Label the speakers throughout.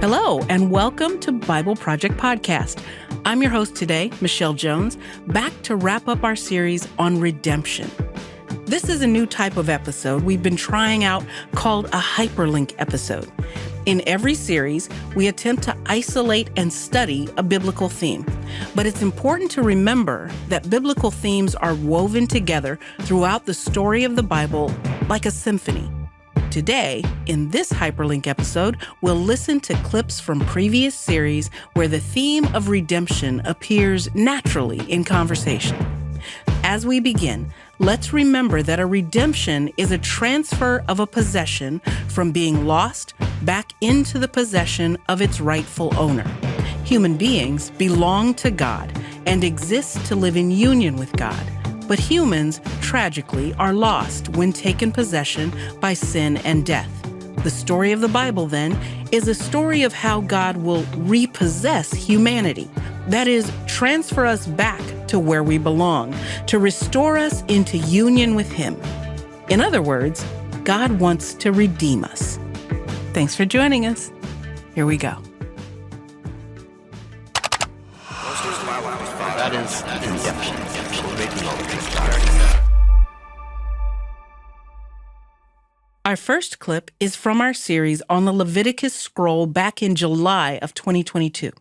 Speaker 1: Hello, and welcome to Bible Project Podcast. I'm your host today, Michelle Jones, back to wrap up our series on redemption. This is a new type of episode we've been trying out called a hyperlink episode. In every series, we attempt to isolate and study a biblical theme. But it's important to remember that biblical themes are woven together throughout the story of the Bible like a symphony. Today, in this hyperlink episode, we'll listen to clips from previous series where the theme of redemption appears naturally in conversation. As we begin, let's remember that a redemption is a transfer of a possession from being lost back into the possession of its rightful owner. Human beings belong to God and exist to live in union with God. But humans, tragically, are lost when taken possession by sin and death. The story of the Bible, then, is a story of how God will repossess humanity. That is, transfer us back to where we belong, to restore us into union with Him. In other words, God wants to redeem us. Thanks for joining us. Here we go.
Speaker 2: That is redemption.
Speaker 1: Our first clip is from our series on the Leviticus Scroll back in July of 2022.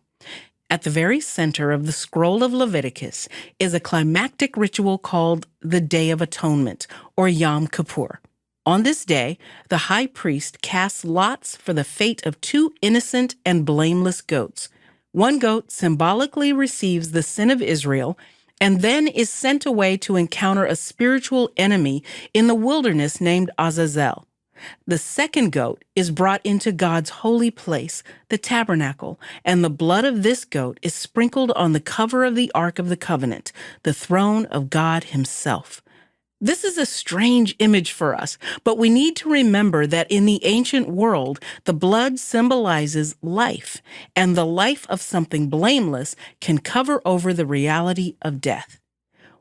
Speaker 1: At the very center of the Scroll of Leviticus is a climactic ritual called the Day of Atonement, or Yom Kippur. On this day, the high priest casts lots for the fate of two innocent and blameless goats. One goat symbolically receives the sin of Israel and then is sent away to encounter a spiritual enemy in the wilderness named Azazel. The second goat is brought into God's holy place, the tabernacle, and the blood of this goat is sprinkled on the cover of the Ark of the Covenant, the throne of God Himself. This is a strange image for us, but we need to remember that in the ancient world, the blood symbolizes life, and the life of something blameless can cover over the reality of death.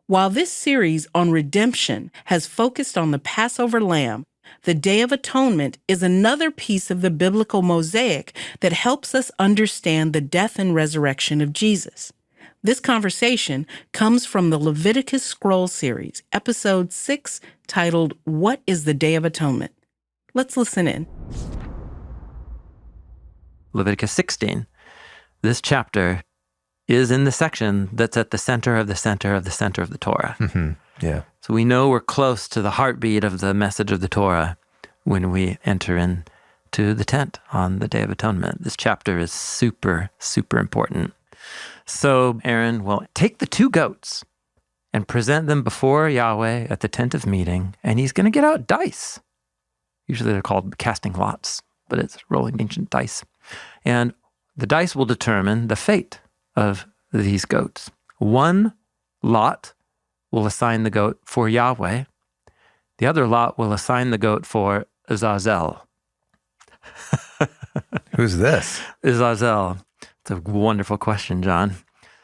Speaker 1: While this series on redemption has focused on the Passover lamb, the Day of Atonement is another piece of the biblical mosaic that helps us understand the death and resurrection of Jesus. This conversation comes from the Leviticus Scroll series, episode 6, titled, What is the Day of Atonement? Let's listen in.
Speaker 2: Leviticus 16. This chapter is in the section that's at the center of the center of the center of the Torah.
Speaker 3: Mm-hmm. Yeah.
Speaker 2: So we know we're close to the heartbeat of the message of the Torah when we enter into the tent on the Day of Atonement. This chapter is super, super important. So Aaron will take the two goats and present them before Yahweh at the tent of meeting, and he's going to get out dice. Usually they're called casting lots, but it's rolling ancient dice. And the dice will determine the fate of these goats. One lot will assign the goat for Yahweh. The other lot will assign the goat for Azazel.
Speaker 3: Who's this?
Speaker 2: Azazel. It's a wonderful question, John.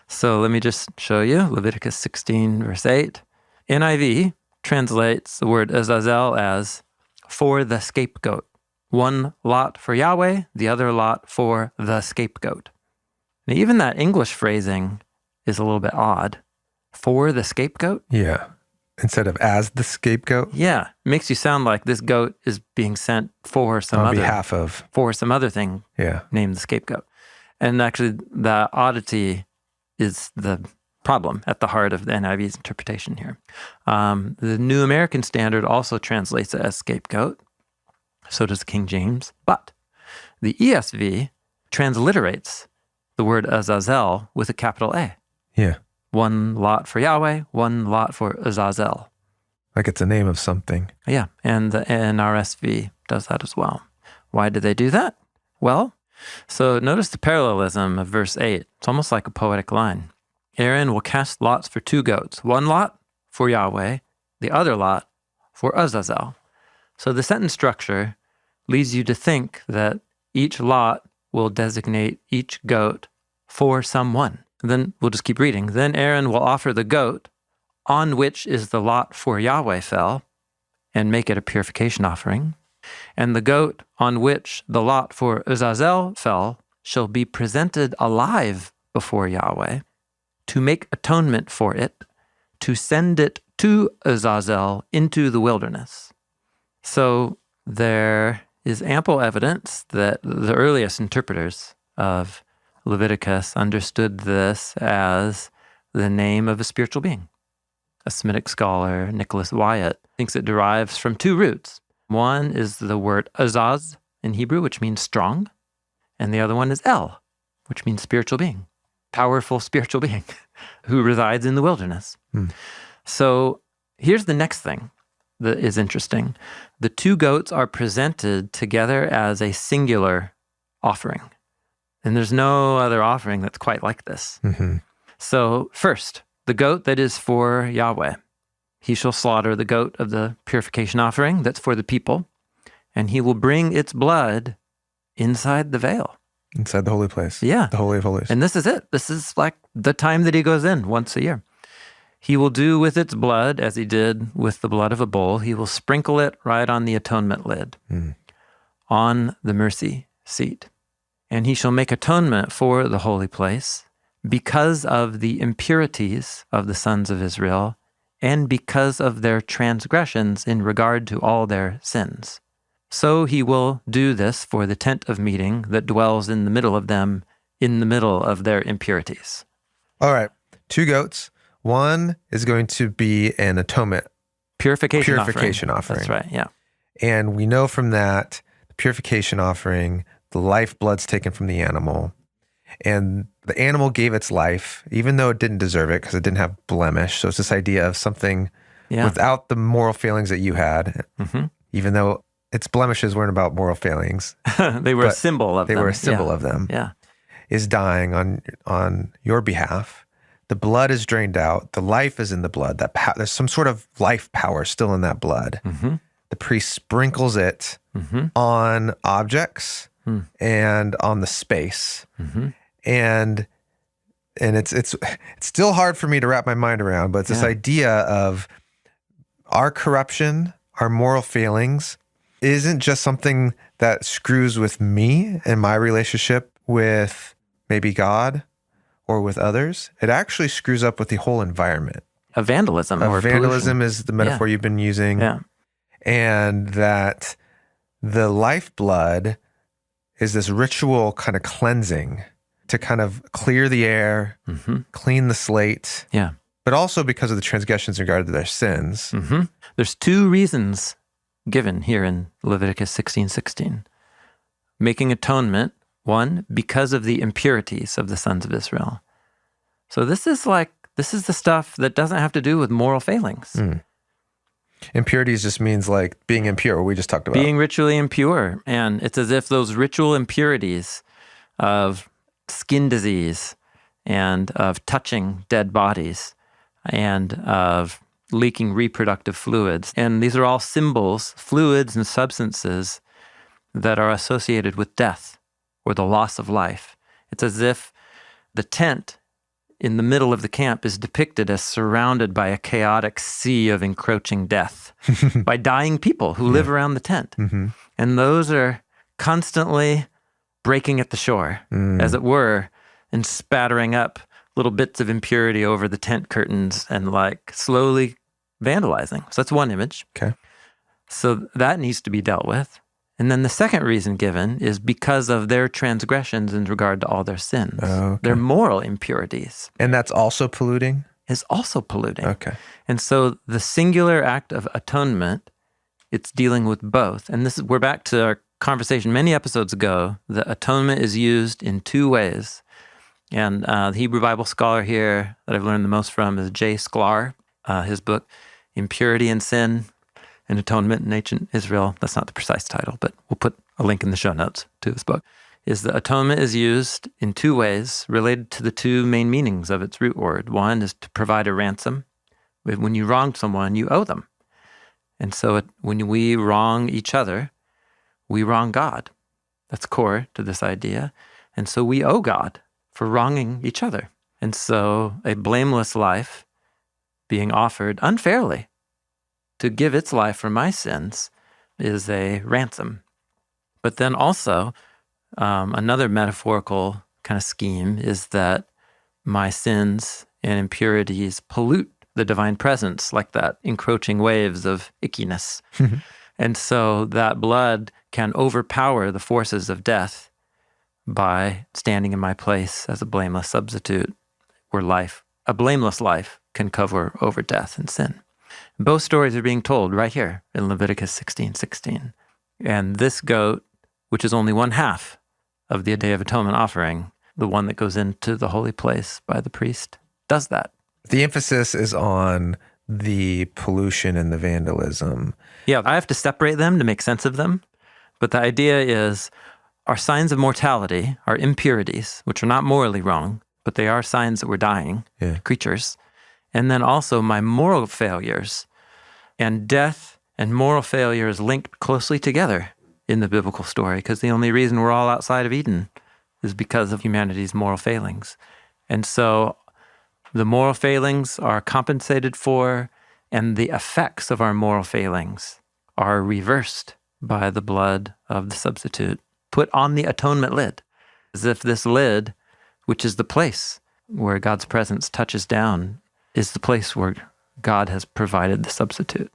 Speaker 2: So let me just show you Leviticus 16, verse 8. NIV translates the word Azazel as for the scapegoat. One lot for Yahweh, the other lot for the scapegoat. Now, even that English phrasing is a little bit odd. For the scapegoat?
Speaker 3: Yeah. Instead of as the scapegoat?
Speaker 2: Yeah. It makes you sound like this goat is being sent for some
Speaker 3: on behalf of.
Speaker 2: For some other thing.
Speaker 3: Yeah.
Speaker 2: Named the scapegoat. And actually, the oddity is the problem at the heart of the NIV's interpretation here. The New American Standard also translates it as scapegoat. So does King James. But the ESV transliterates the word Azazel with a capital A.
Speaker 3: Yeah.
Speaker 2: One lot for Yahweh, one lot for Azazel.
Speaker 3: Like it's a name of something.
Speaker 2: Yeah, and the NRSV does that as well. Why did they do that? Well, so notice the parallelism of verse 8. It's almost like a poetic line. Aaron will cast lots for two goats. One lot for Yahweh, the other lot for Azazel. So the sentence structure leads you to think that each lot will designate each goat for someone. Then we'll just keep reading. Then Aaron will offer the goat on which is the lot for Yahweh fell and make it a purification offering. And the goat on which the lot for Azazel fell shall be presented alive before Yahweh to make atonement for it, to send it to Azazel into the wilderness. So there is ample evidence that the earliest interpreters of Leviticus understood this as the name of a spiritual being. A Semitic scholar, Nicolas Wyatt, thinks it derives from two roots. One is the word azaz in Hebrew, which means strong, and the other one is El, which means spiritual being, powerful spiritual being who resides in the wilderness. So here's the next thing that is interesting. The two goats are presented together as a singular offering. And there's no other offering that's quite like this. So first, the goat that is for Yahweh. He shall slaughter the goat of the purification offering that's for the people, and he will bring its blood inside the veil.
Speaker 3: Inside the holy place.
Speaker 2: Yeah.
Speaker 3: The Holy of Holies.
Speaker 2: And this is it. This is like the time that he goes in once a year. He will do with its blood as he did with the blood of a bull. He will sprinkle it right on the atonement lid, on the mercy seat. And he shall make atonement for the holy place because of the impurities of the sons of Israel and because of their transgressions in regard to all their sins. So he will do this for the tent of meeting that dwells in the middle of them, in the middle of their impurities.
Speaker 3: All right. 2 goats. One is going to be an atonement.
Speaker 2: Purification
Speaker 3: offering.
Speaker 2: That's right, yeah.
Speaker 3: And we know from that, the purification offering, the lifeblood's taken from the animal. And the animal gave its life, even though it didn't deserve it because it didn't have blemish. So it's this idea of something without the moral failings that you had, even though its blemishes weren't about moral failings.
Speaker 2: They were a symbol of them.
Speaker 3: They were a symbol of them.
Speaker 2: Yeah.
Speaker 3: Is dying on your behalf. The blood is drained out. The life is in the blood. There's some sort of life power still in that blood. The priest sprinkles it on objects and on the space. And it's still hard for me to wrap my mind around, but it's this idea of our corruption, our moral failings isn't just something that screws with me and my relationship with maybe God or with others. It actually screws up with the whole environment.
Speaker 2: Vandalism or
Speaker 3: vandalism
Speaker 2: pollution.
Speaker 3: is the metaphor you've been using.
Speaker 2: Yeah.
Speaker 3: And that the lifeblood is this ritual kind of cleansing to kind of clear the air, clean the slate.
Speaker 2: Yeah.
Speaker 3: But also because of the transgressions in regard to their sins.
Speaker 2: There's 2 reasons given here in Leviticus 16:16. Making atonement, 1, because of the impurities of the sons of Israel. So this is the stuff that doesn't have to do with moral failings.
Speaker 3: Impurities just means like being impure, what we just talked about.
Speaker 2: Being ritually impure. And it's as if those ritual impurities of skin disease and of touching dead bodies and of leaking reproductive fluids. And these are all symbols, fluids and substances that are associated with death or the loss of life. It's as if the tent in the middle of the camp is depicted as surrounded by a chaotic sea of encroaching death, by dying people who live around the tent. And those are constantly breaking at the shore, as it were, and spattering up little bits of impurity over the tent curtains and like slowly vandalizing. So that's one image.
Speaker 3: Okay.
Speaker 2: So that needs to be dealt with. And then the second reason given is because of their transgressions in regard to all their sins. Their moral impurities.
Speaker 3: And that's also polluting?
Speaker 2: Is also polluting.
Speaker 3: Okay.
Speaker 2: And so the singular act of atonement, it's dealing with both. And we're back to our conversation many episodes ago. The atonement is used in 2 ways. And the Hebrew Bible scholar here that I've learned the most from is Sklar. His book, Impurity and Sin and Atonement in Ancient Israel. That's not the precise title, but we'll put a link in the show notes to his book. Is the atonement is used in 2 ways related to the 2 main meanings of its root word. One is to provide a ransom. When you wrong someone, you owe them. And so when we wrong each other, we wrong God. That's core to this idea. And so we owe God for wronging each other. And so a blameless life being offered unfairly to give its life for my sins is a ransom. But then also Another metaphorical kind of scheme is that my sins and impurities pollute the divine presence like that, encroaching waves of ickiness. And so that blood can overpower the forces of death by standing in my place as a blameless substitute, where a blameless life can cover over death and sin. Both stories are being told right here in Leviticus 16:16. And this goat, which is only one half of the Day of Atonement offering, the one that goes into the holy place by the priest, does that.
Speaker 3: The emphasis is on the pollution and the vandalism.
Speaker 2: Yeah, I have to separate them to make sense of them. But the idea is our signs of mortality, our impurities, which are not morally wrong, but they are signs that we're dying creatures. And then also my moral failures. And death and moral failure is linked closely together in the biblical story, because the only reason we're all outside of Eden is because of humanity's moral failings. And so the moral failings are compensated for, and the effects of our moral failings are reversed by the blood of the substitute put on the atonement lid, as if this lid, which is the place where God's presence touches down, is the place where God has provided the substitute.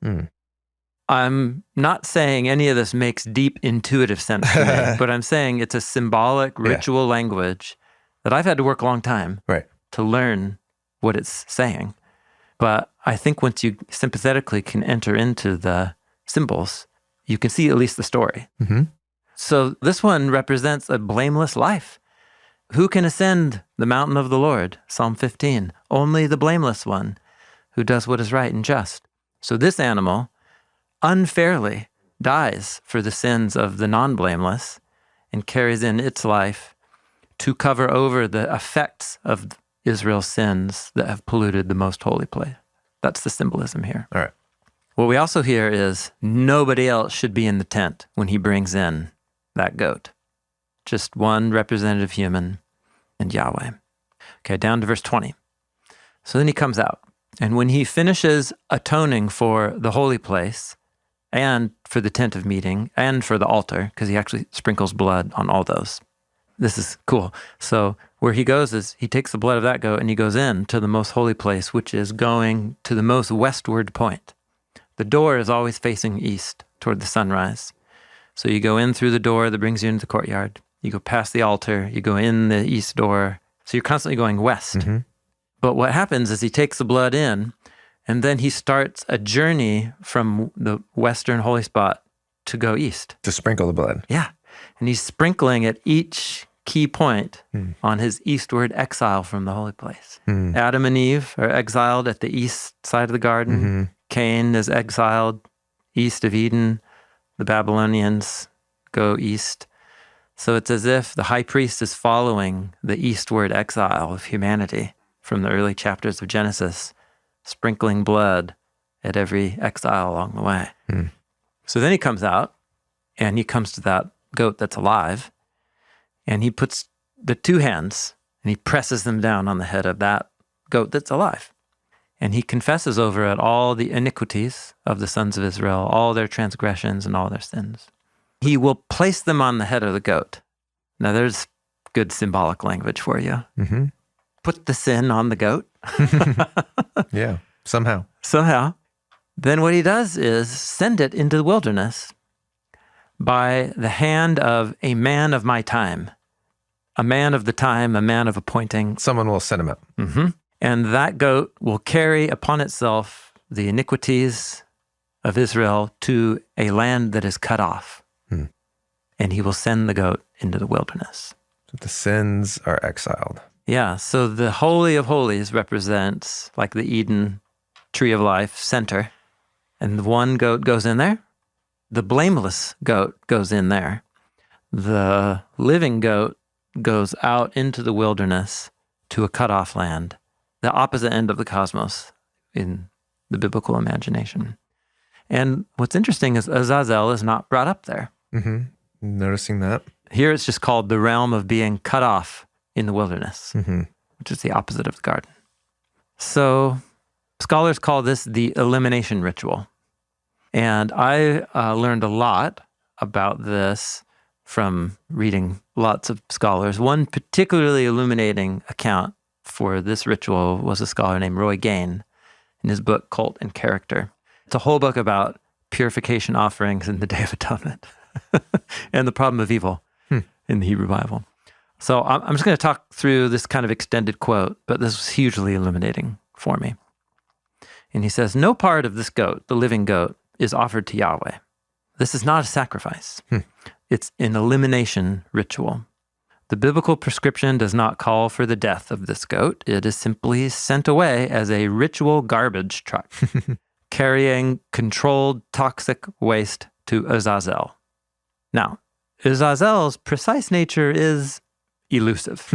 Speaker 2: I'm not saying any of this makes deep intuitive sense to me, but I'm saying it's a symbolic ritual language that I've had to work a long time to learn what it's saying. But I think once you sympathetically can enter into the symbols, you can see at least the story. So this one represents a blameless life. Who can ascend the mountain of the Lord? Psalm 15. Only the blameless one who does what is right and just. So this animal unfairly dies for the sins of the non-blameless and carries in its life to cover over the effects of Israel's sins that have polluted the most holy place. That's the symbolism here.
Speaker 3: All right.
Speaker 2: What we also hear is nobody else should be in the tent when he brings in that goat. Just one representative human and Yahweh. Okay, down to verse 20. So then he comes out, and when he finishes atoning for the holy place and for the tent of meeting and for the altar, because he actually sprinkles blood on all those. This is cool. So where he goes is he takes the blood of that goat and he goes in to the most holy place, which is going to the most westward point. The door is always facing east toward the sunrise. So you go in through the door that brings you into the courtyard. You go past the altar. You go in the east door. So you're constantly going west. But what happens is he takes the blood in, and then he starts a journey from the western holy spot to go east.
Speaker 3: To sprinkle the blood.
Speaker 2: Yeah. And he's sprinkling at each key point on his eastward exile from the holy place. Adam and Eve are exiled at the east side of the garden. Cain is exiled east of Eden. The Babylonians go east. So it's as if the high priest is following the eastward exile of humanity from the early chapters of Genesis, sprinkling blood at every exile along the way. So then he comes out, and he comes to that goat that's alive, and he puts the two hands, and he presses them down on the head of that goat that's alive. And he confesses over it all the iniquities of the sons of Israel, all their transgressions and all their sins. He will place them on the head of the goat. Now there's good symbolic language for you. Put the sin on the goat.
Speaker 3: Yeah, somehow.
Speaker 2: Then what he does is send it into the wilderness by the hand of a man of my time, a man of the time, a man of appointing.
Speaker 3: Someone will send him out.
Speaker 2: And that goat will carry upon itself the iniquities of Israel to a land that is cut off. And he will send the goat into the wilderness.
Speaker 3: So the sins are exiled.
Speaker 2: Yeah, so the Holy of Holies represents like the Eden tree of life center. And the one goat goes in there. The blameless goat goes in there. The living goat goes out into the wilderness to a cut-off land, the opposite end of the cosmos in the biblical imagination. And what's interesting is Azazel is not brought up there.
Speaker 3: Noticing that.
Speaker 2: Here it's just called the realm of being cut off in the wilderness, which is the opposite of the garden. So scholars call this the elimination ritual. And I learned a lot about this from reading lots of scholars. One particularly illuminating account for this ritual was a scholar named Roy Gane in his book, Cult and Character. It's a whole book about purification offerings in the Day of Atonement and the problem of evil in the Hebrew Bible. So I'm just going to talk through this kind of extended quote, but this was hugely illuminating for me. And he says, no part of this goat, the living goat, is offered to Yahweh. This is not a sacrifice. It's an elimination ritual. The biblical prescription does not call for the death of this goat. It is simply sent away as a ritual garbage truck, carrying controlled toxic waste to Azazel. Now, Azazel's precise nature is elusive.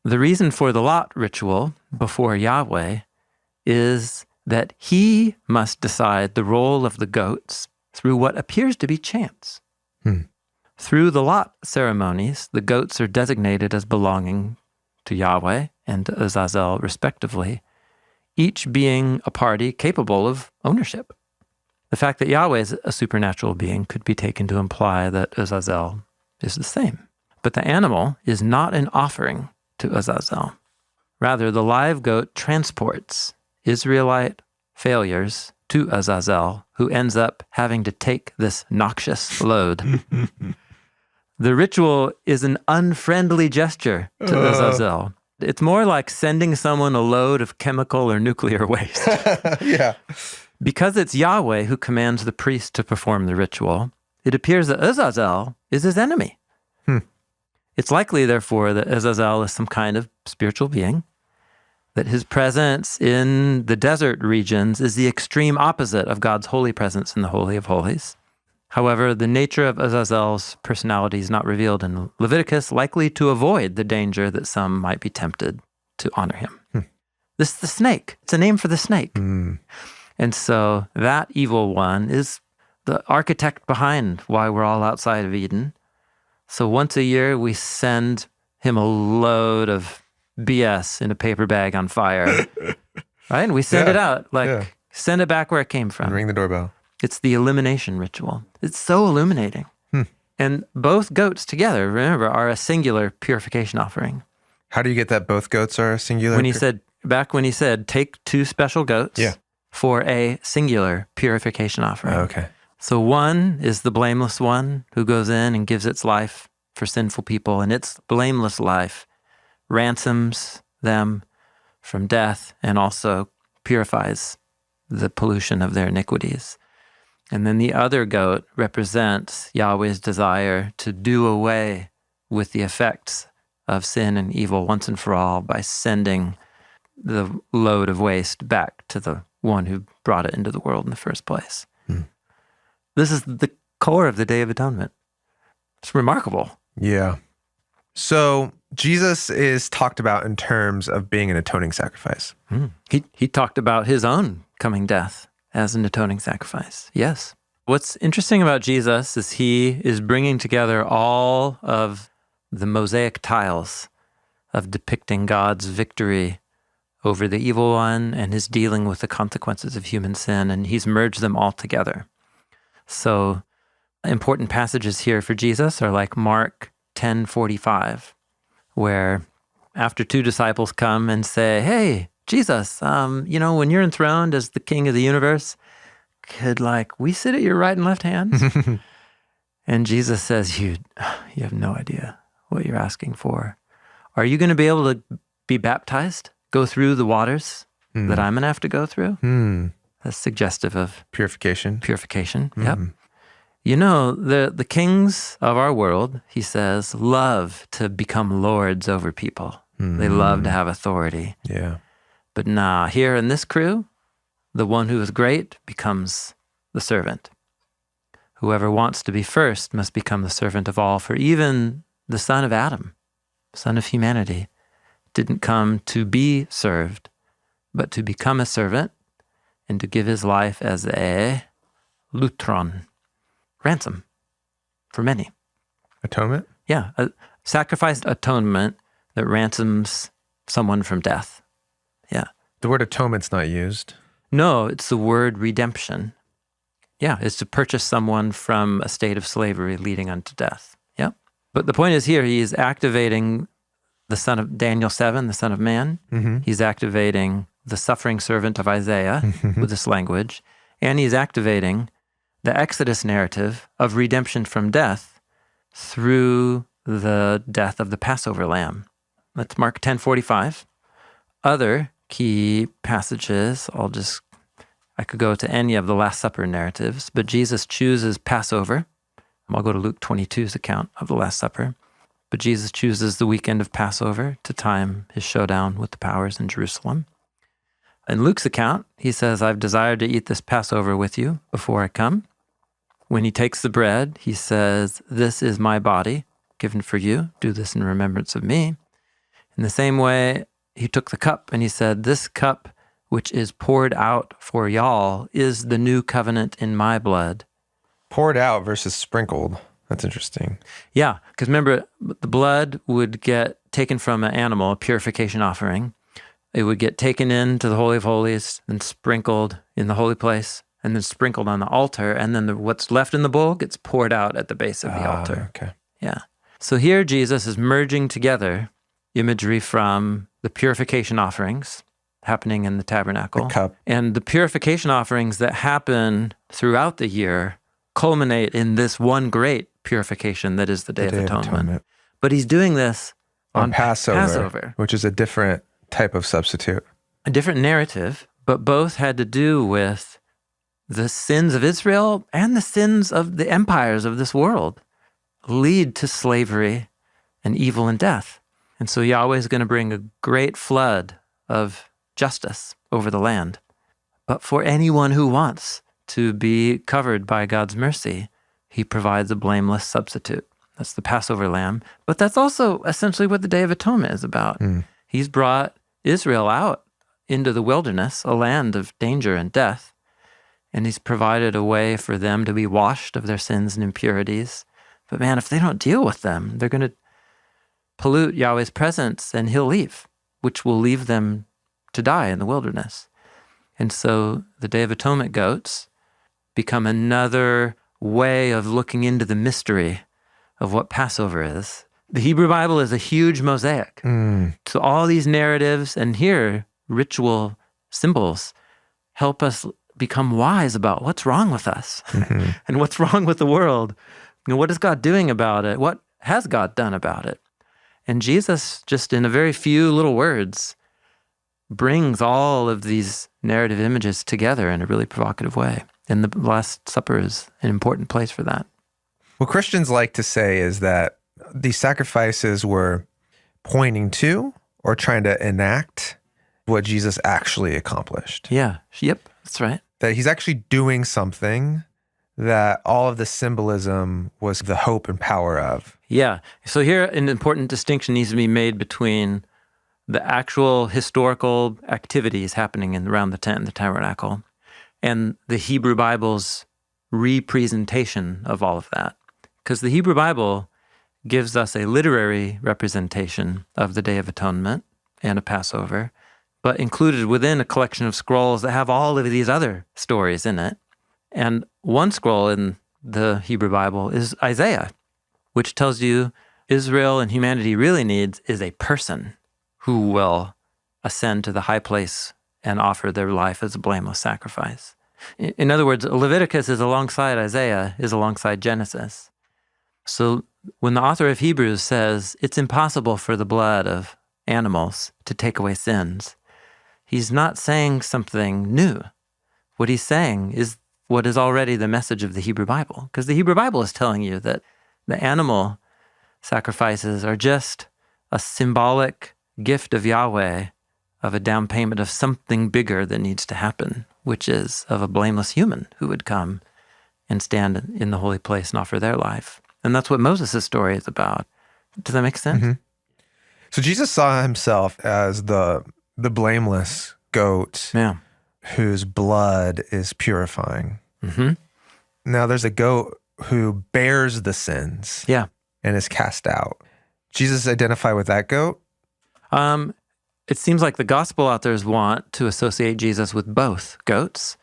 Speaker 2: The reason for the lot ritual before Yahweh is that he must decide the role of the goats through what appears to be chance. Through the lot ceremonies, the goats are designated as belonging to Yahweh and to Azazel, respectively, each being a party capable of ownership. The fact that Yahweh is a supernatural being could be taken to imply that Azazel is the same. But the animal is not an offering to Azazel. Rather, the live goat transports Israelite failures to Azazel, who ends up having to take this noxious load. The ritual is an unfriendly gesture to Azazel. It's more like sending someone a load of chemical or nuclear waste.
Speaker 3: Yeah.
Speaker 2: Because it's Yahweh who commands the priest to perform the ritual, it appears that Azazel is his enemy. It's likely, therefore, that Azazel is some kind of spiritual being, that his presence in the desert regions is the extreme opposite of God's holy presence in the Holy of Holies. However, the nature of Azazel's personality is not revealed in Leviticus, likely to avoid the danger that some might be tempted to honor him. This is the snake. It's a name for the snake. And so that evil one is the architect behind why we're all outside of Eden. So once a year, we send him a load of BS in a paper bag on fire, right? And we send it out, send it back where it came from.
Speaker 3: And ring the doorbell.
Speaker 2: It's the elimination ritual. It's so illuminating. And both goats together, remember, are a singular purification offering.
Speaker 3: How do you get that both goats are a singular?
Speaker 2: When he said, take 2 special goats for a singular purification offering.
Speaker 3: Okay.
Speaker 2: So one is the blameless one who goes in and gives its life for sinful people, and its blameless life ransoms them from death and also purifies the pollution of their iniquities. And then the other goat represents Yahweh's desire to do away with the effects of sin and evil once and for all by sending the load of waste back to the one who brought it into the world in the first place. This is the core of the Day of Atonement. It's remarkable.
Speaker 3: Yeah. So Jesus is talked about in terms of being an atoning sacrifice.
Speaker 2: He talked about his own coming death as an atoning sacrifice. Yes. What's interesting about Jesus is he is bringing together all of the mosaic tiles of depicting God's victory over the evil one and his dealing with the consequences of human sin, and he's merged them all together. So important passages here for Jesus are like Mark 10:45, where after 2 disciples come and say, hey, Jesus, when you're enthroned as the king of the universe, could we sit at your right and left hands? And Jesus says, you have no idea what you're asking for. Are you going to be able to be baptized, go through the waters that I'm going to have to go through? That's suggestive of
Speaker 3: Purification.
Speaker 2: Yep. The kings of our world, he says, love to become lords over people. They love to have authority.
Speaker 3: Yeah.
Speaker 2: But here in this crew, the one who is great becomes the servant. Whoever wants to be first must become the servant of all, for even the son of Adam, son of humanity, didn't come to be served, but to become a servant and to give his life as a lutron, ransom for many.
Speaker 3: Atonement?
Speaker 2: Yeah, a sacrificed atonement that ransoms someone from death. Yeah.
Speaker 3: The word atonement's not used.
Speaker 2: No, it's the word redemption. Yeah, it's to purchase someone from a state of slavery leading unto death. Yeah. But the point is here, he's activating the son of Daniel 7, the son of man. He's activating the suffering servant of Isaiah with this language. And he's activating the Exodus narrative of redemption from death through the death of the Passover lamb. That's Mark 10:45. Other key passages, I could go to any of the Last Supper narratives, but Jesus chooses Passover. I'll go to Luke 22's account of the Last Supper. But Jesus chooses the weekend of Passover to time his showdown with the powers in Jerusalem. In Luke's account, he says, I've desired to eat this Passover with you before I come. When he takes the bread, he says, this is my body given for you. Do this in remembrance of me. In the same way, he took the cup and he said, this cup which is poured out for y'all is the new covenant in my blood.
Speaker 3: Poured out versus sprinkled. That's interesting.
Speaker 2: Yeah, because remember, the blood would get taken from an animal, a purification offering. It would get taken into the Holy of Holies and sprinkled in the holy place and then sprinkled on the altar. And then what's left in the bowl gets poured out at the base of the altar.
Speaker 3: Okay.
Speaker 2: Yeah. So here Jesus is merging together imagery from the purification offerings happening in the tabernacle.
Speaker 3: The cup.
Speaker 2: And the purification offerings that happen throughout the year culminate in this one great purification that is the Day of Atonement. But he's doing this on Passover,
Speaker 3: which is a different type of substitute.
Speaker 2: A different narrative, but both had to do with the sins of Israel and the sins of the empires of this world lead to slavery and evil and death. And so Yahweh is going to bring a great flood of justice over the land. But for anyone who wants to be covered by God's mercy, he provides a blameless substitute. That's the Passover lamb. But that's also essentially what the Day of Atonement is about. He's brought Israel out into the wilderness, a land of danger and death, and he's provided a way for them to be washed of their sins and impurities. But man, if they don't deal with them, they're going to pollute Yahweh's presence and he'll leave, which will leave them to die in the wilderness. And so the Day of Atonement goats become another way of looking into the mystery of what Passover is. The Hebrew Bible is a huge mosaic. So all these narratives and here, ritual symbols help us become wise about what's wrong with us and what's wrong with the world. And what is God doing about it? What has God done about it? And Jesus, just in a very few little words, brings all of these narrative images together in a really provocative way. And the Last Supper is an important place for that.
Speaker 3: What Christians like to say is that these sacrifices were pointing to or trying to enact what Jesus actually accomplished.
Speaker 2: Yeah. Yep. That's right.
Speaker 3: That he's actually doing something that all of the symbolism was the hope and power of.
Speaker 2: Yeah. So here an important distinction needs to be made between the actual historical activities happening around the tent and the tabernacle and the Hebrew Bible's representation of all of that. Because the Hebrew Bible gives us a literary representation of the Day of Atonement and a Passover, but included within a collection of scrolls that have all of these other stories in it. And one scroll in the Hebrew Bible is Isaiah, which tells you Israel and humanity really needs is a person who will ascend to the high place and offer their life as a blameless sacrifice. In other words, Leviticus is alongside Isaiah, is alongside Genesis. So when the author of Hebrews says it's impossible for the blood of animals to take away sins, he's not saying something new. What he's saying is what is already the message of the Hebrew Bible. Because the Hebrew Bible is telling you that the animal sacrifices are just a symbolic gift of Yahweh of a down payment of something bigger that needs to happen, which is of a blameless human who would come and stand in the holy place and offer their life. And that's what Moses' story is about. Does that make sense?
Speaker 3: So Jesus saw himself as the blameless goat whose blood is purifying. Now there's a goat who bears the sins and is cast out. Jesus identify with that goat?
Speaker 2: It seems like the gospel authors want to associate Jesus with both goats.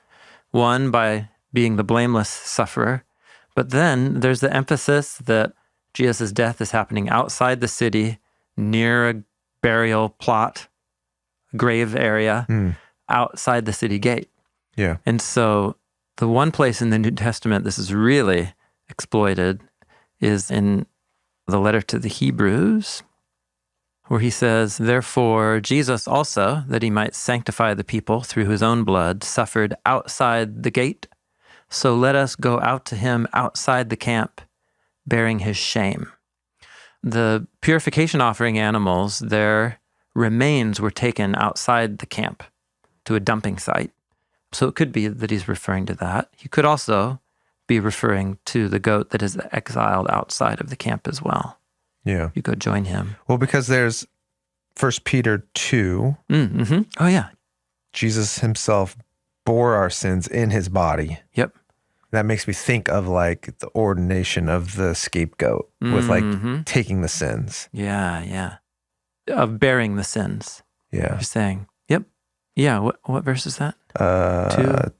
Speaker 2: One by being the blameless sufferer, but then there's the emphasis that Jesus' death is happening outside the city, near a burial plot, grave area, outside the city gate.
Speaker 3: Yeah.
Speaker 2: And so the one place in the New Testament this is really exploited is in the letter to the Hebrews, where he says, "Therefore Jesus also, that he might sanctify the people through his own blood, suffered outside the gate. So let us go out to him outside the camp, bearing his shame." The purification offering animals, their remains were taken outside the camp to a dumping site. So it could be that he's referring to that. He could also be referring to the goat that is exiled outside of the camp as well.
Speaker 3: Yeah.
Speaker 2: You go join him.
Speaker 3: Well, because there's 1 Peter 2,
Speaker 2: Oh, yeah.
Speaker 3: Jesus himself bore our sins in his body.
Speaker 2: Yep.
Speaker 3: That makes me think of like the ordination of the scapegoat with like taking the sins.
Speaker 2: Yeah, yeah. Of bearing the sins.
Speaker 3: Yeah.
Speaker 2: You're saying, yep. Yeah, what verse is that?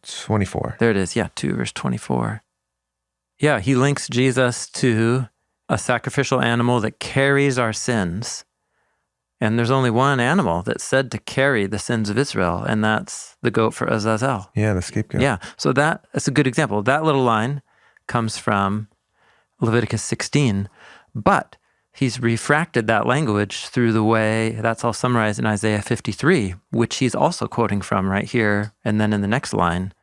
Speaker 3: 24.
Speaker 2: There it is. Yeah, 2 verse 24. Yeah, he links Jesus to a sacrificial animal that carries our sins. And there's only one animal that's said to carry the sins of Israel, and that's the goat for Azazel.
Speaker 3: Yeah, the scapegoat.
Speaker 2: Yeah, so that's a good example. That little line comes from Leviticus 16, but he's refracted that language through the way that's all summarized in Isaiah 53, which he's also quoting from right here, and then in the next line,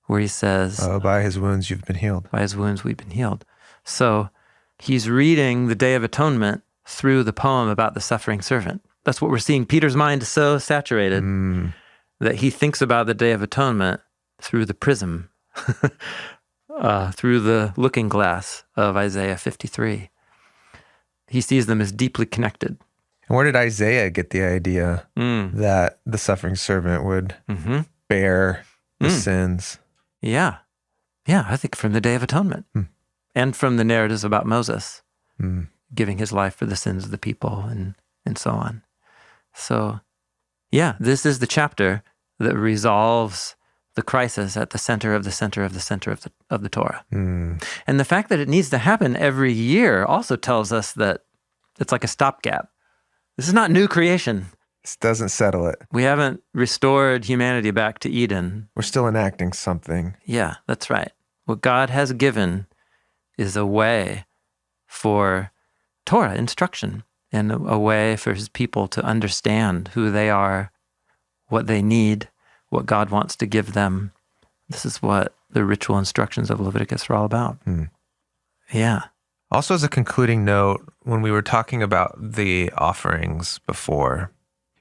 Speaker 2: where he says,
Speaker 3: by his wounds you've been healed.
Speaker 2: By his wounds we've been healed. So he's reading the Day of Atonement through the poem about the suffering servant. That's what we're seeing. Peter's mind is so saturated that he thinks about the Day of Atonement through the prism, through the looking glass of Isaiah 53. He sees them as deeply connected.
Speaker 3: And where did Isaiah get the idea that the suffering servant would bear the sins?
Speaker 2: Yeah. Yeah, I think from the Day of Atonement and from the narratives about Moses giving his life for the sins of the people and so on. So, yeah, this is the chapter that resolves the crisis at the center of the center of the center of the Torah. And the fact that it needs to happen every year also tells us that it's like a stopgap. This is not new creation.
Speaker 3: This doesn't settle it.
Speaker 2: We haven't restored humanity back to Eden.
Speaker 3: We're still enacting something.
Speaker 2: Yeah, that's right. What God has given is a way for Torah instruction and a way for his people to understand who they are, what they need, what God wants to give them. This is what the ritual instructions of Leviticus are all about. Yeah.
Speaker 3: Also, as a concluding note, when we were talking about the offerings before,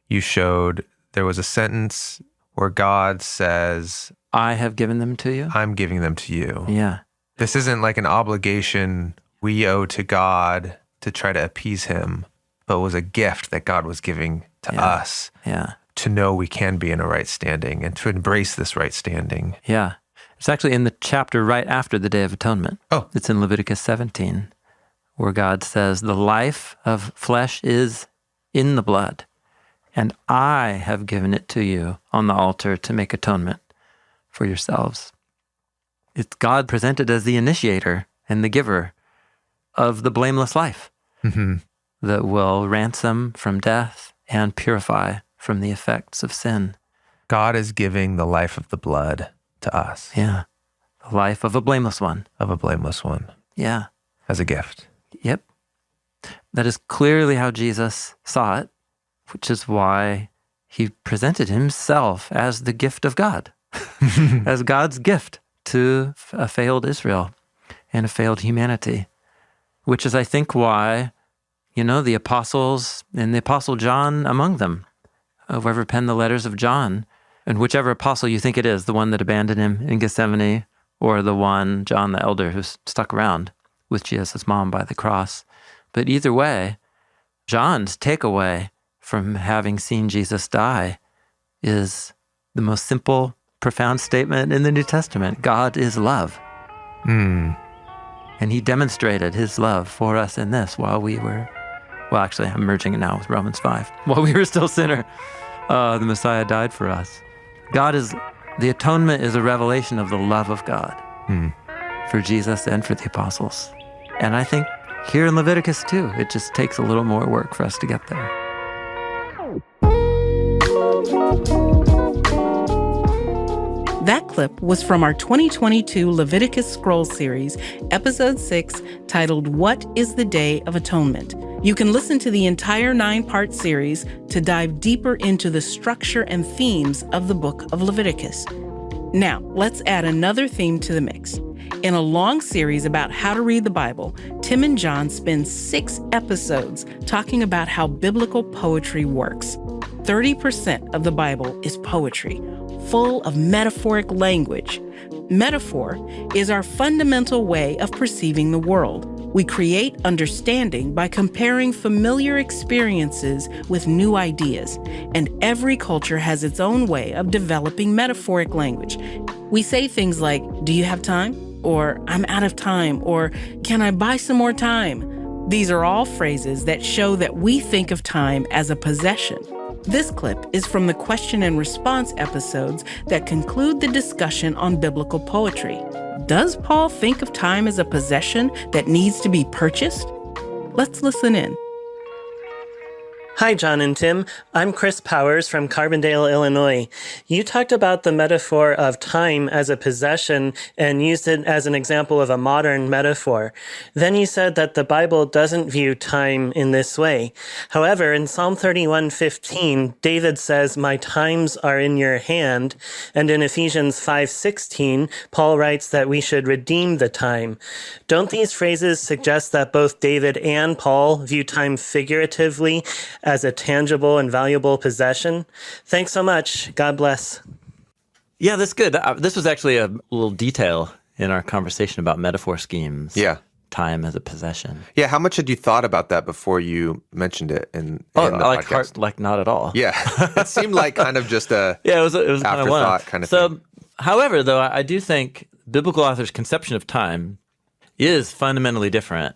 Speaker 3: you showed there was a sentence where God says,
Speaker 2: I have given them to you.
Speaker 3: I'm giving them to you.
Speaker 2: Yeah.
Speaker 3: This isn't like an obligation we owe to God to try to appease him, but was a gift that God was giving to us to know we can be in a right standing and to embrace this right standing.
Speaker 2: Yeah. It's actually in the chapter right after the Day of Atonement.
Speaker 3: Oh.
Speaker 2: It's in Leviticus 17, where God says, the life of flesh is in the blood, and I have given it to you on the altar to make atonement for yourselves. It's God presented as the initiator and the giver of the blameless life that will ransom from death and purify from the effects of sin.
Speaker 3: God is giving the life of the blood to us.
Speaker 2: Yeah. The life of a blameless one.
Speaker 3: Of a blameless one.
Speaker 2: Yeah.
Speaker 3: As a gift.
Speaker 2: Yep. That is clearly how Jesus saw it, which is why he presented himself as the gift of God, as God's gift to a failed Israel and a failed humanity, which is, I think, why, the apostles and the apostle John among them, whoever penned the letters of John, and whichever apostle you think it is, the one that abandoned him in Gethsemane, or the one, John the elder, who's stuck around with Jesus' mom by the cross. But either way, John's takeaway from having seen Jesus die is the most simple, profound statement in the New Testament. God is love. And he demonstrated his love for us in this while we were, well, actually, I'm merging it now with Romans 5. While we were still sinner, the Messiah died for us. The atonement is a revelation of the love of God for Jesus and for the apostles. And I think here in Leviticus too. It just takes a little more work for us to get there.
Speaker 1: That clip was from our 2022 Leviticus Scroll series, episode 6, titled What is the Day of Atonement? You can listen to the entire 9-part series to dive deeper into the structure and themes of the book of Leviticus. Now, let's add another theme to the mix. In a long series about how to read the Bible, Tim and Jon spend 6 episodes talking about how biblical poetry works. 30% of the Bible is poetry, full of metaphoric language. Metaphor is our fundamental way of perceiving the world. We create understanding by comparing familiar experiences with new ideas, and every culture has its own way of developing metaphoric language. We say things like, "Do you have time?" or "I'm out of time," or "Can I buy some more time?" These are all phrases that show that we think of time as a possession. This clip is from the question and response episodes that conclude the discussion on biblical poetry. Does Paul think of time as a possession that needs to be purchased? Let's listen in.
Speaker 4: Hi, Jon and Tim. I'm Chris Powers from Carbondale, Illinois. You talked about the metaphor of time as a possession and used it as an example of a modern metaphor. Then you said that the Bible doesn't view time in this way. However, in Psalm 31:15, David says, "My times are in your hand." And in Ephesians 5:16, Paul writes that we should redeem the time. Don't these phrases suggest that both David and Paul view time figuratively as a tangible and valuable possession? Thanks so much. God bless.
Speaker 2: Yeah, that's good. This was actually a little detail in our conversation about metaphor schemes.
Speaker 3: Yeah.
Speaker 2: Time as a possession.
Speaker 3: Yeah, how much had you thought about that before you mentioned it in the podcast?
Speaker 2: Like not at all.
Speaker 3: Yeah, it seemed like kind of just a
Speaker 2: Yeah, it was kind of
Speaker 3: afterthought kind of thing.
Speaker 2: However, though, I do think biblical authors' conception of time is fundamentally different.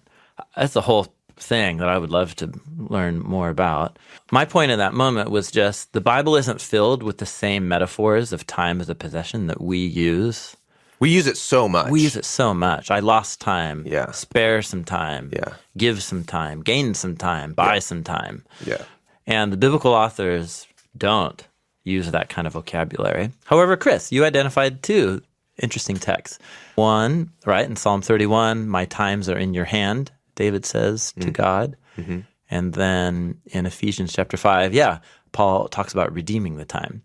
Speaker 2: That's the whole thing that I would love to learn more about. My point in that moment was just the Bible isn't filled with the same metaphors of time as a possession that we use.
Speaker 3: We use it so much.
Speaker 2: We use it so much. I lost time.
Speaker 3: Yeah.
Speaker 2: Spare some time.
Speaker 3: Yeah.
Speaker 2: Give some time. Gain some time. Buy some time.
Speaker 3: Yeah.
Speaker 2: And the biblical authors don't use that kind of vocabulary. However, Chris, you identified 2 interesting texts. One, right, in Psalm 31, "My times are in your hand," David says to God. Mm-hmm. And then in Ephesians chapter 5, Paul talks about redeeming the time.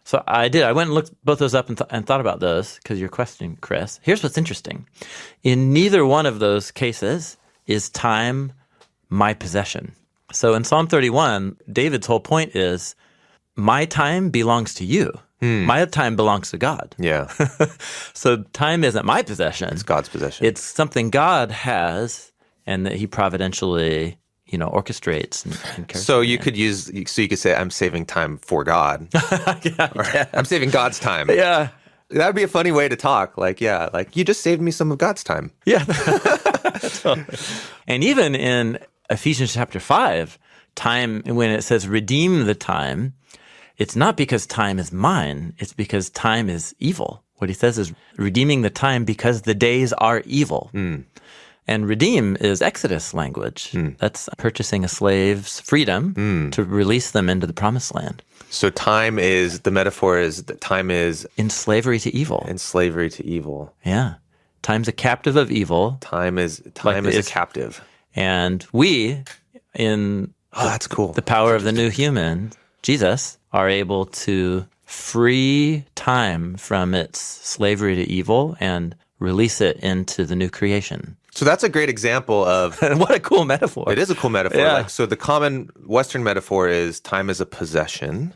Speaker 2: So I went and looked both those up and thought about those because you're questioning, Chris. Here's what's interesting. In neither one of those cases is time my possession. So in Psalm 31, David's whole point is, my time belongs to you. My time belongs to God.
Speaker 3: Yeah.
Speaker 2: So time isn't my possession.
Speaker 3: It's God's possession.
Speaker 2: It's something God has and that he providentially, orchestrates and cares
Speaker 3: So
Speaker 2: for.
Speaker 3: you could say, "I'm saving time for God."
Speaker 2: Yeah.
Speaker 3: I'm saving God's time.
Speaker 2: Yeah.
Speaker 3: That would be a funny way to talk. Like, you just saved me some of God's time.
Speaker 2: Yeah. And even in Ephesians chapter 5, time, when it says redeem the time, it's not because time is mine, it's because time is evil. What he says is redeeming the time because the days are evil. And redeem is Exodus language. That's purchasing a slave's freedom to release them into the promised land.
Speaker 3: So the metaphor is that time is
Speaker 2: in slavery to evil.
Speaker 3: in slavery to evil.
Speaker 2: Yeah. Time's a captive of evil.
Speaker 3: Time is a captive.
Speaker 2: And we, in
Speaker 3: that's cool.
Speaker 2: the power of the new human, Jesus, are able to free time from its slavery to evil and release it into the new creation.
Speaker 3: So that's a great example of
Speaker 2: What a cool metaphor.
Speaker 3: It is a cool metaphor.
Speaker 2: Yeah.
Speaker 3: So the common Western metaphor is time is a possession.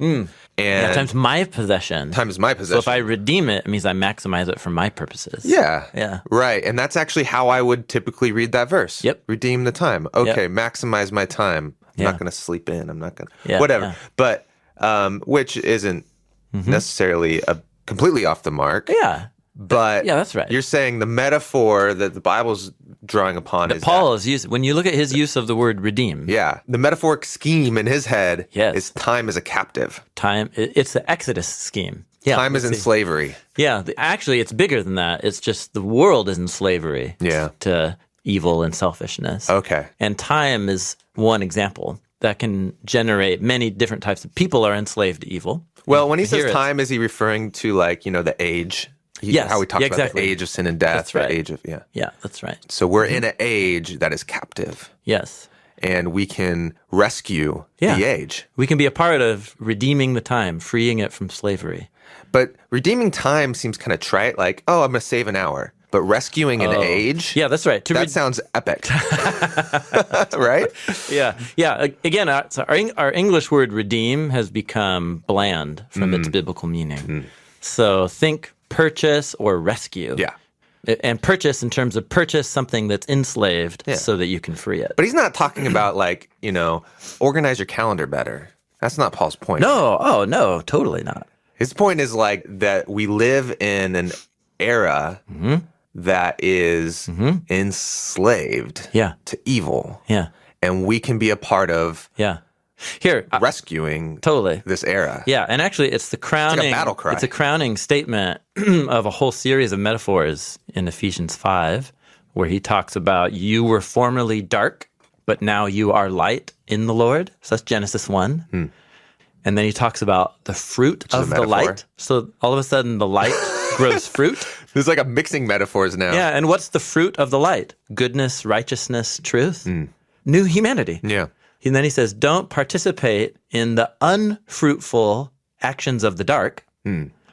Speaker 3: And
Speaker 2: time's my possession.
Speaker 3: time is my possession.
Speaker 2: So if I redeem it, it means I maximize it for my purposes.
Speaker 3: Yeah. Right. And that's actually how I would typically read that verse.
Speaker 2: Yep.
Speaker 3: Redeem the time. Okay, maximize my time. I'm not going to sleep in. I'm not going to... whatever.
Speaker 2: Yeah.
Speaker 3: But, which isn't necessarily completely off the mark.
Speaker 2: Yeah.
Speaker 3: But
Speaker 2: that's right.
Speaker 3: You're saying the metaphor that the Bible's drawing upon is
Speaker 2: Paul is using, when you look at his use of the word redeem.
Speaker 3: Yeah. The metaphoric scheme in his head is time as a captive.
Speaker 2: Time, it's the Exodus scheme. Yeah,
Speaker 3: time is in slavery.
Speaker 2: Yeah. Actually, it's bigger than that. It's just the world is in slavery.
Speaker 3: Yeah.
Speaker 2: To evil and selfishness.
Speaker 3: Okay.
Speaker 2: And time is one example that can generate many different types of people are enslaved to evil.
Speaker 3: Well, when he
Speaker 2: Here
Speaker 3: says time, is he referring to like, the age?
Speaker 2: Yes,
Speaker 3: How we talked about
Speaker 2: exactly.
Speaker 3: the age of sin and death.
Speaker 2: That's right.
Speaker 3: The age of,
Speaker 2: Yeah, that's right.
Speaker 3: So we're in an age that is captive,
Speaker 2: Yes.
Speaker 3: and we can rescue the age.
Speaker 2: We can be a part of redeeming the time, freeing it from slavery.
Speaker 3: But redeeming time seems kind of trite, like, oh, I'm going to save an hour. But rescuing an age?
Speaker 2: Yeah, that's right.
Speaker 3: That sounds epic. Right?
Speaker 2: Yeah. Again, so our English word redeem has become bland from its biblical meaning. So think purchase or rescue.
Speaker 3: Yeah.
Speaker 2: And purchase in terms of purchase something that's enslaved so that you can free it.
Speaker 3: But he's not talking about like, organize your calendar better. That's not Paul's point.
Speaker 2: No. Oh, no, totally not.
Speaker 3: His point is like that we live in an era that is enslaved to evil.
Speaker 2: Yeah.
Speaker 3: And we can be a part of
Speaker 2: Here,
Speaker 3: rescuing
Speaker 2: totally
Speaker 3: this era.
Speaker 2: Yeah, and actually it's the crowning
Speaker 3: It's like a battle cry.
Speaker 2: It's a crowning statement of a whole series of metaphors in Ephesians 5 where he talks about you were formerly dark, but now you are light in the Lord. So that's Genesis 1. And then he talks about the fruit of the light. So all of a sudden the light grows fruit.
Speaker 3: There's like a mixing metaphors now.
Speaker 2: Yeah, and what's the fruit of the light? Goodness, righteousness, truth, new humanity.
Speaker 3: Yeah.
Speaker 2: And then he says, don't participate in the unfruitful actions of the dark.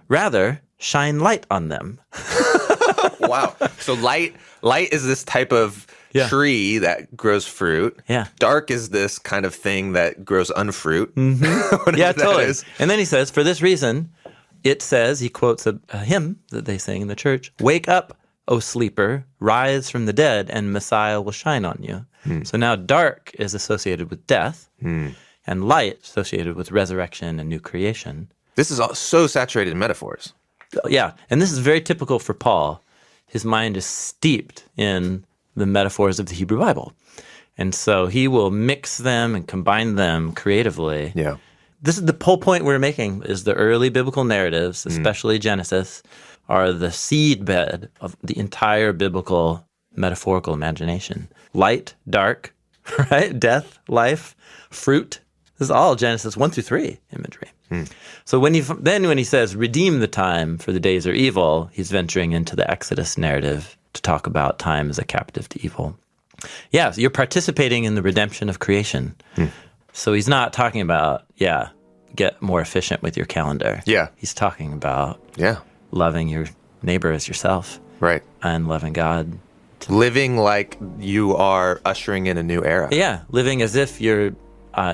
Speaker 2: Rather, shine light on them.
Speaker 3: Wow. So light is this type of tree that grows fruit.
Speaker 2: Yeah.
Speaker 3: Dark is this kind of thing that grows unfruit.
Speaker 2: Yeah, totally. And then he says, for this reason, it says, he quotes a hymn that they sing in the church, wake up, O sleeper, rise from the dead, and Messiah will shine on you. So now dark is associated with death, and light associated with resurrection and new creation.
Speaker 3: This is all so saturated in metaphors.
Speaker 2: Yeah, and this is very typical for Paul. His mind is steeped in the metaphors of the Hebrew Bible. And so he will mix them and combine them creatively.
Speaker 3: Yeah.
Speaker 2: This is the whole point we're making, is the early biblical narratives, especially Genesis, are the seedbed of the entire biblical metaphorical imagination. Light, dark, right? Death, life, fruit. This is all Genesis 1 through 3 imagery. So when he says, redeem the time for the days are evil, he's venturing into the Exodus narrative to talk about time as a captive to evil. Yeah, so you're participating in the redemption of creation. So he's not talking about, get more efficient with your calendar.
Speaker 3: Yeah.
Speaker 2: He's talking about
Speaker 3: Yeah.
Speaker 2: loving your neighbor as yourself.
Speaker 3: Right.
Speaker 2: And loving God.
Speaker 3: Living like you are ushering in a new era.
Speaker 2: Yeah, living as if you're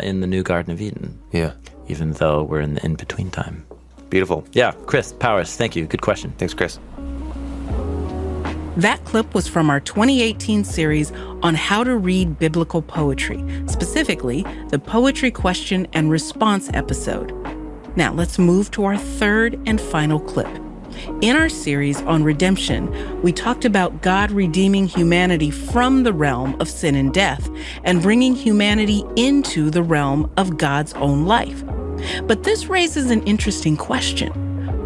Speaker 2: in the new Garden of Eden.
Speaker 3: Yeah.
Speaker 2: Even though we're in the in-between time.
Speaker 3: Beautiful.
Speaker 2: Yeah, Chris Powers, thank you. Good question.
Speaker 3: Thanks, Chris.
Speaker 1: That clip was from our 2018 series on how to read biblical poetry, specifically the Poetry Question and Response episode. Now let's move to our third and final clip. In our series on redemption, we talked about God redeeming humanity from the realm of sin and death and bringing humanity into the realm of God's own life. But this raises an interesting question.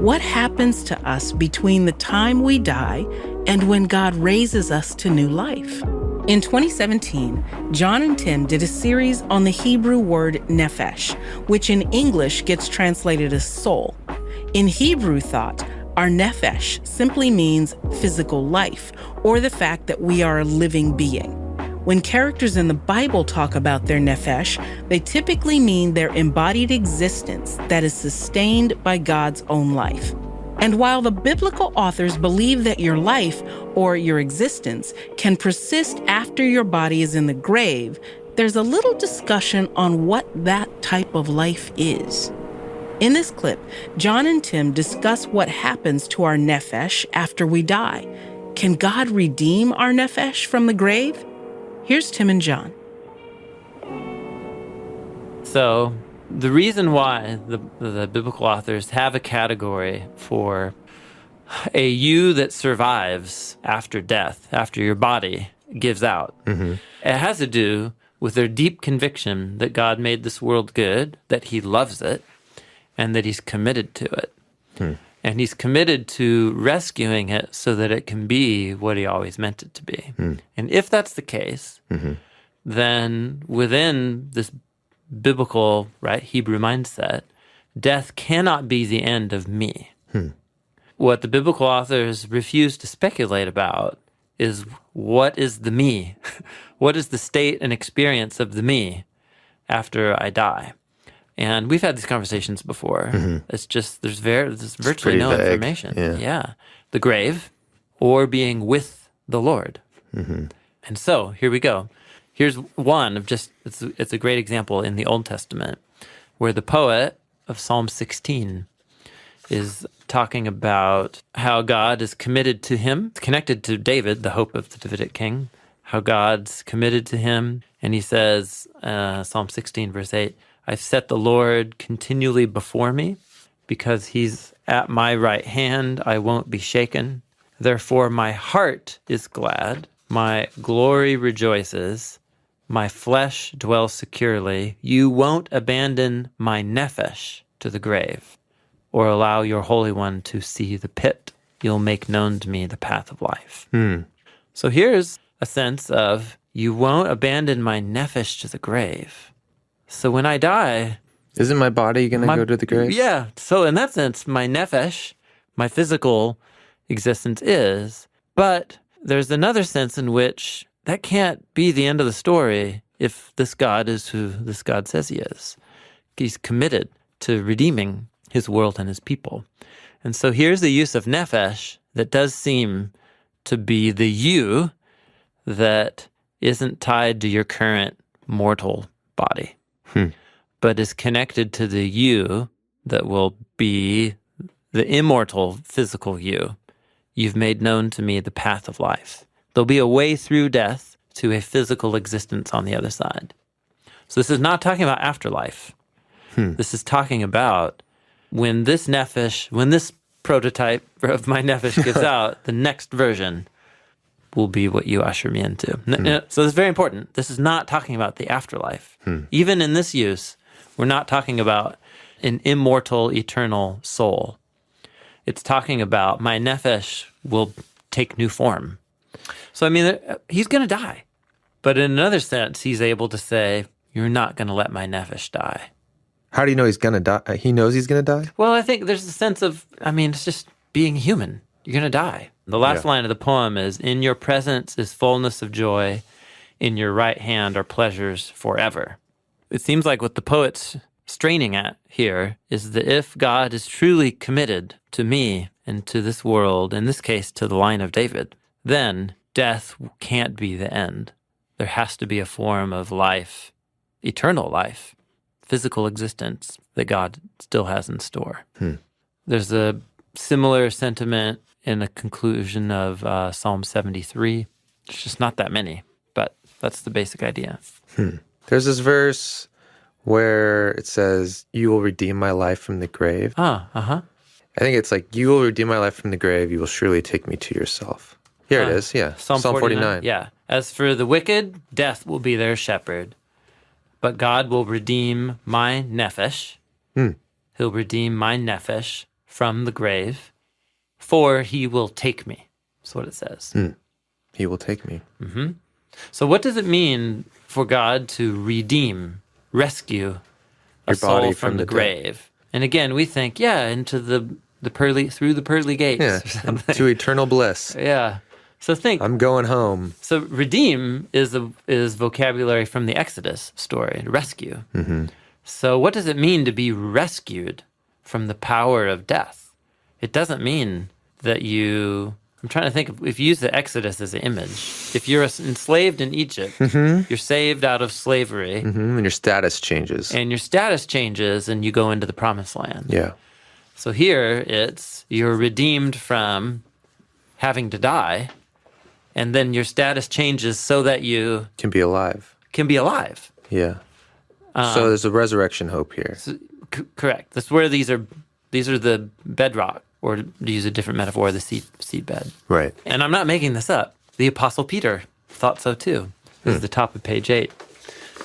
Speaker 1: What happens to us between the time we die and when God raises us to new life? In 2017, Jon and Tim did a series on the Hebrew word nephesh, which in English gets translated as soul. In Hebrew thought, our nephesh simply means physical life, or the fact that we are a living being. When characters in the Bible talk about their nephesh, they typically mean their embodied existence that is sustained by God's own life. And while the biblical authors believe that your life, or your existence, can persist after your body is in the grave, there's a little discussion on what that type of life is. In this clip, Jon and Tim discuss what happens to our nephesh after we die. Can God redeem our nephesh from the grave? Here's Tim and Jon.
Speaker 2: So the reason why the biblical authors have a category for a you that survives after death, after your body gives out, it has to do with their deep conviction that God made this world good, that he loves it, and that he's committed to it. And he's committed to rescuing it so that it can be what he always meant it to be. And if that's the case, then within this biblical, right, Hebrew mindset, death cannot be the end of me. What the biblical authors refuse to speculate about is what is the me? What is the state and experience of the me after I die? And we've had these conversations before. It's just, there's virtually no
Speaker 3: vague.
Speaker 2: information.
Speaker 3: Yeah.
Speaker 2: The grave or being with the Lord. And so here we go. Here's one of just, it's a great example in the Old Testament where the poet of Psalm 16 is talking about how God is committed to him, connected to David, the hope of the Davidic king, how God's committed to him. And he says, Psalm 16, verse 8, I've set the Lord continually before me because he's at my right hand. I won't be shaken. Therefore, my heart is glad. My glory rejoices. My flesh dwells securely. You won't abandon my nephesh to the grave or allow your Holy One to see the pit. You'll make known to me the path of life. So here's a sense of, you won't abandon my nephesh to the grave. So when I die...
Speaker 3: Isn't my body going to go to the grave?
Speaker 2: Yeah. So in that sense, my nephesh, my physical existence is, but there's another sense in which that can't be the end of the story if this God is who this God says he is. He's committed to redeeming his world and his people. And so here's the use of nephesh that does seem to be the you that isn't tied to your current mortal body, but is connected to the you that will be the immortal physical you. You've made known to me the path of life. There'll be a way through death to a physical existence on the other side. So this is not talking about afterlife. This is talking about when this nephesh, when this prototype of my nephesh gives out, the next version will be what you usher me into. So it's very important. This is not talking about the afterlife. Even in this use, we're not talking about an immortal, eternal soul. It's talking about my nephesh will take new form. So, I mean, he's going to die. But in another sense, he's able to say, you're not going to let my nephesh die.
Speaker 3: How do you know he's going to die? He knows he's going to die?
Speaker 2: Well, I think there's a sense of, I mean, it's just being human. You're going to die. The last line of the poem is, in your presence is fullness of joy. In your right hand are pleasures forever. It seems like what the poet's straining at here is that if God is truly committed to me and to this world, in this case to the line of David, then death can't be the end. There has to be a form of life, eternal life, physical existence that God still has in store. There's a similar sentiment in the conclusion of Psalm 73. There's just not that many, but that's the basic idea.
Speaker 3: There's this verse where it says, you will redeem my life from the grave. I think it's like, you will redeem my life from the grave. You will surely take me to yourself. Here it is, yeah.
Speaker 2: Psalm 49. Yeah. As for the wicked, death will be their shepherd. But God will redeem my nephesh. He'll redeem my nephesh from the grave, for he will take me. That's what it says.
Speaker 3: He will take me.
Speaker 2: So what does it mean for God to redeem, rescue a soul from the grave? And again, we think, into the pearly, through the pearly gates. Or something.
Speaker 3: To eternal bliss.
Speaker 2: Yeah. So think,
Speaker 3: I'm going home.
Speaker 2: So redeem is vocabulary from the Exodus story, rescue. So what does it mean to be rescued from the power of death? It doesn't mean that I'm trying to think, if you use the Exodus as an image, if you're enslaved in Egypt, you're saved out of slavery.
Speaker 3: And your status changes.
Speaker 2: And your status changes and you go into the promised land.
Speaker 3: Yeah.
Speaker 2: So here you're redeemed from having to die, and then your status changes so that you
Speaker 3: can be alive.
Speaker 2: Yeah.
Speaker 3: So there's a resurrection hope here.
Speaker 2: So, correct. That's where these are the bedrock, or to use a different metaphor, the seedbed.
Speaker 3: Right.
Speaker 2: And I'm not making this up. The Apostle Peter thought so too. This is the top of page 8.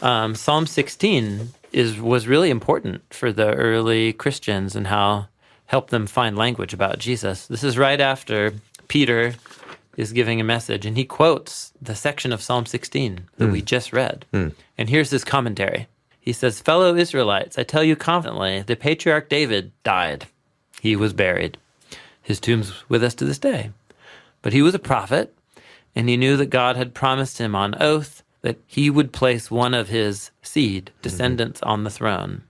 Speaker 2: Psalm 16 was really important for the early Christians and how help them find language about Jesus. This is right after Peter is giving a message, and he quotes the section of Psalm 16 that we just read. And here's his commentary. He says, "Fellow Israelites, I tell you confidently, the patriarch David died. He was buried. His tomb's with us to this day. But he was a prophet, and he knew that God had promised him on oath that he would place one of his seed, descendants, on the throne.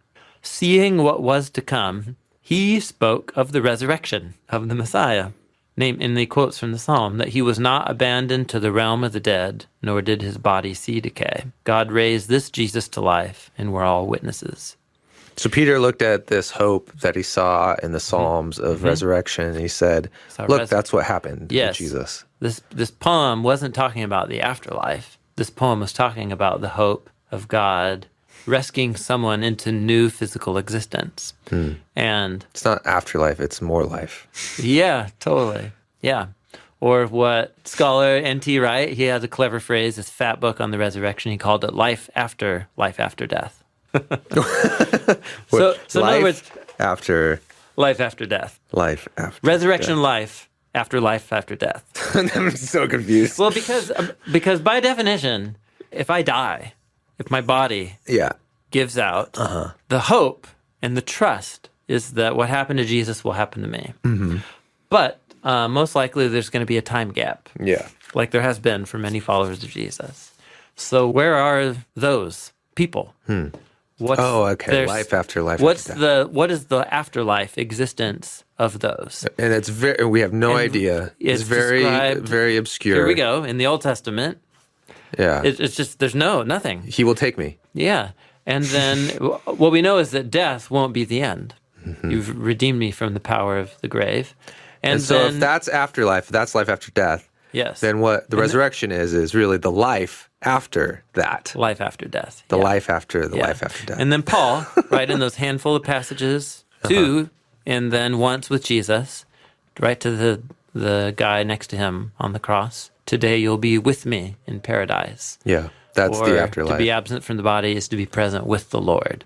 Speaker 2: Seeing what was to come, he spoke of the resurrection of the Messiah." In the quotes from the Psalm, that he was not abandoned to the realm of the dead, nor did his body see decay. God raised this Jesus to life, and we're all witnesses.
Speaker 3: So Peter looked at this hope that he saw in the Psalms of resurrection, and he said, look, that's what happened with Jesus.
Speaker 2: This poem wasn't talking about the afterlife. This poem was talking about the hope of God rescuing someone into new physical existence. And
Speaker 3: it's not afterlife, it's more life.
Speaker 2: Yeah, totally. Yeah. Or what Sklar, N.T. Wright, he has a clever phrase, this fat book on the resurrection, he called it life after death. So in other words, life after death.
Speaker 3: Life after
Speaker 2: resurrection
Speaker 3: death.
Speaker 2: Life after death.
Speaker 3: I'm so confused.
Speaker 2: Well, because by definition, if I die, if my body gives out, the hope and the trust is that what happened to Jesus will happen to me. But most likely there's going to be a time gap.
Speaker 3: Yeah.
Speaker 2: Like there has been for many followers of Jesus. So where are those people? Life after life. What is the afterlife existence of those?
Speaker 3: And it's we have no idea. It's very obscure.
Speaker 2: Here we go in the Old Testament.
Speaker 3: Yeah.
Speaker 2: It's just there's nothing.
Speaker 3: He will take me.
Speaker 2: Yeah. And then what we know is that death won't be the end. You've redeemed me from the power of the grave. And
Speaker 3: so if that's afterlife, if that's life after death, then what the resurrection is really the life after that.
Speaker 2: Life after death.
Speaker 3: The life after life after death.
Speaker 2: And then Paul, right, in those handful of passages, too, and then once with Jesus, right to the guy next to him on the cross, "Today you'll be with me in paradise."
Speaker 3: Yeah, that's the afterlife.
Speaker 2: To be absent from the body is to be present with the Lord.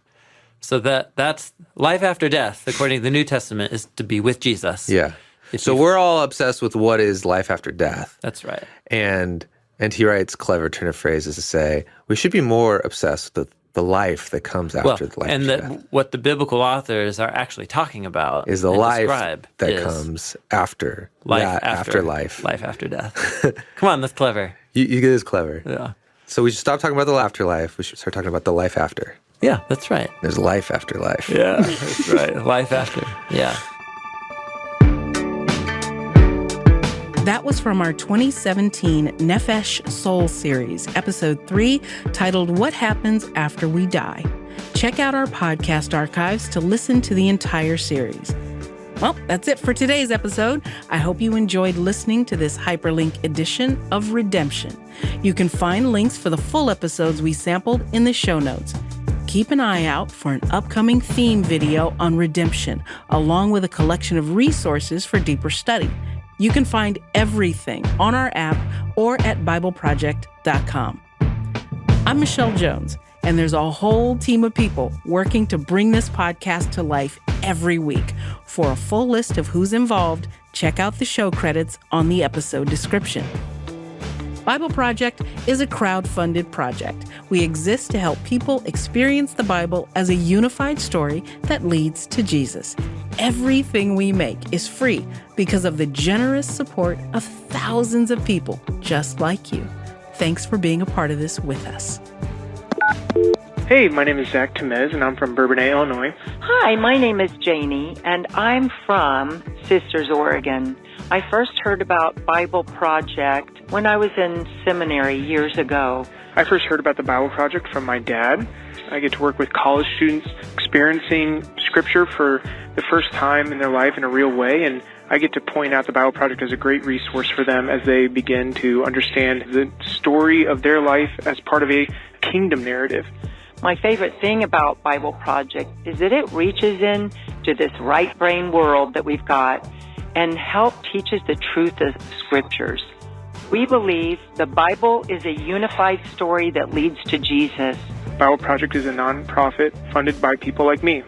Speaker 2: So that's life after death, according to the New Testament, is to be with Jesus.
Speaker 3: Yeah. So we're all obsessed with what is life after death.
Speaker 2: That's right.
Speaker 3: And he writes clever turn of phrases to say we should be more obsessed with the life that comes after the life
Speaker 2: and
Speaker 3: after death.
Speaker 2: What the biblical authors are actually talking about
Speaker 3: is the life that comes after after life.
Speaker 2: Life after death. Come on, that's clever.
Speaker 3: You get this clever.
Speaker 2: Yeah.
Speaker 3: So we should stop talking about the afterlife. We should start talking about the life after.
Speaker 2: Yeah, that's right.
Speaker 3: There's life after life.
Speaker 2: Yeah, that's right. Life after. Yeah.
Speaker 1: That was from our 2017 Nefesh Soul series, episode 3, titled What Happens After We Die. Check out our podcast archives to listen to the entire series. Well, that's it for today's episode. I hope you enjoyed listening to this hyperlink edition of Redemption. You can find links for the full episodes we sampled in the show notes. Keep an eye out for an upcoming theme video on redemption, along with a collection of resources for deeper study. You can find everything on our app or at BibleProject.com. I'm Michelle Jones, and there's a whole team of people working to bring this podcast to life every week. For a full list of who's involved, check out the show credits on the episode description. Bible Project is a crowd-funded project. We exist to help people experience the Bible as a unified story that leads to Jesus. Everything we make is free because of the generous support of thousands of people just like you. Thanks for being a part of this with us.
Speaker 5: Hey, my name is Zach Temez, and I'm from Bourbonnais, Illinois.
Speaker 6: Hi, my name is Janie, and I'm from Sisters, Oregon. I first heard about Bible Project when I was in seminary years ago.
Speaker 5: I first heard about the Bible Project from my dad. I get to work with college students experiencing Scripture for the first time in their life in a real way, and I get to point out the Bible Project as a great resource for them as they begin to understand the story of their life as part of a kingdom narrative.
Speaker 6: My favorite thing about Bible Project is that it reaches in to this right brain world that we've got and help teaches the truth of Scriptures. We believe the Bible is a unified story that leads to Jesus.
Speaker 5: Bible Project is a nonprofit funded by people like me.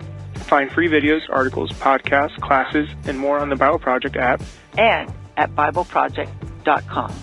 Speaker 5: Find free videos, articles, podcasts, classes, and more on the Bible Project app
Speaker 6: and at BibleProject.com.